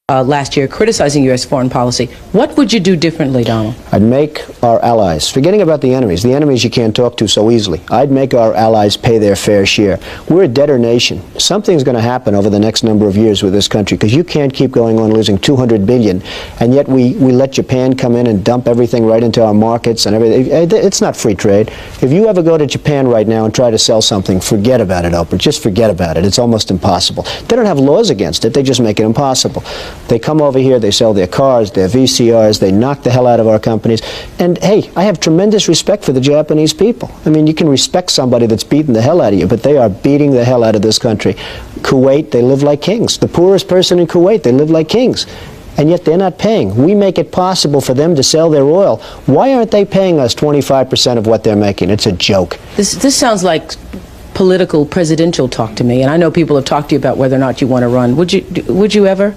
last year criticizing U.S. foreign policy. What would you do differently, Donald? I'd make our allies, forgetting about the enemies you can't talk to so easily, I'd make our allies pay their fair share. We're a debtor nation. Something's going to happen over the next number of years with this country, because you can't keep going on losing $200 billion, and yet we let Japan come in and dump everything right into our markets and everything. It's not free trade. If you ever go to Japan right now and try to sell something, forget about it, Oprah. Just forget about it. It's almost impossible. They don't have laws against it. They just make it impossible. They come over here, they sell their cars, their VCRs, they knock the hell out of our companies. And hey, I have tremendous respect for the Japanese people. I mean, you can respect somebody that's beating the hell out of you, but they are beating the hell out of this country. Kuwait, they live like kings. The poorest person in Kuwait, they live like kings. And yet they're not paying. We make it possible for them to sell their oil. Why aren't they paying us 25% of what they're making? It's a joke. This sounds like political presidential talk to me, and I know people have talked to you about whether or not you want to run. Would you ever?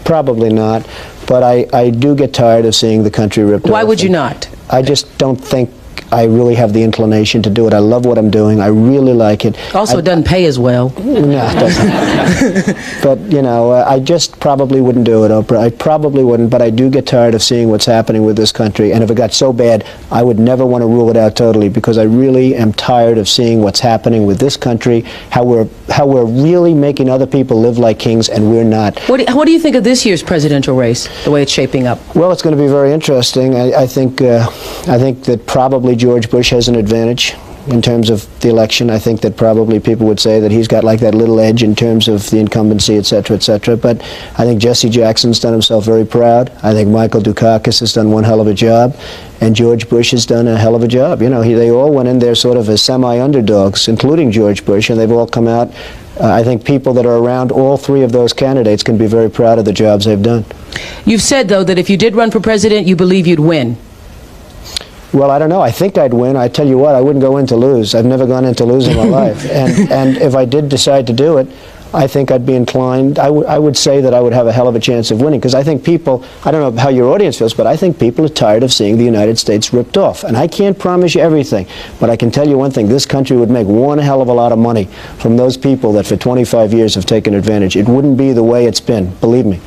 Probably not, but I do get tired of seeing the country ripped off. Why would you not? I just don't think I really have the inclination to do it. I love what I'm doing. I really like it. Also, it doesn't pay as well. No, it doesn't. But, you know, I just probably wouldn't do it, Oprah. I probably wouldn't, but I do get tired of seeing what's happening with this country. And if it got so bad, I would never want to rule it out totally, because I really am tired of seeing what's happening with this country, how we're really making other people live like kings, and we're not. What do you think of this year's presidential race, the way it's shaping up? Well, it's going to be very interesting. I think that probably George Bush has an advantage in terms of the election. I think that probably people would say that he's got like that little edge in terms of the incumbency, et cetera, et cetera. But I think Jesse Jackson's done himself very proud. I think Michael Dukakis has done one hell of a job. And George Bush has done a hell of a job. You know, they all went in there sort of as semi-underdogs, including George Bush, and they've all come out. I think people that are around all three of those candidates can be very proud of the jobs they've done. You've said, though, that if you did run for president, you believe you'd win. Well, I don't know. I think I'd win. I tell you what, I wouldn't go in to lose. I've never gone in to lose in my life. And if I did decide to do it, I think I'd be inclined, I would say that I would have a hell of a chance of winning, because I think people, I don't know how your audience feels, but I think people are tired of seeing the United States ripped off. And I can't promise you everything, but I can tell you one thing: this country would make one hell of a lot of money from those people that for 25 years have taken advantage. It wouldn't be the way it's been, believe me.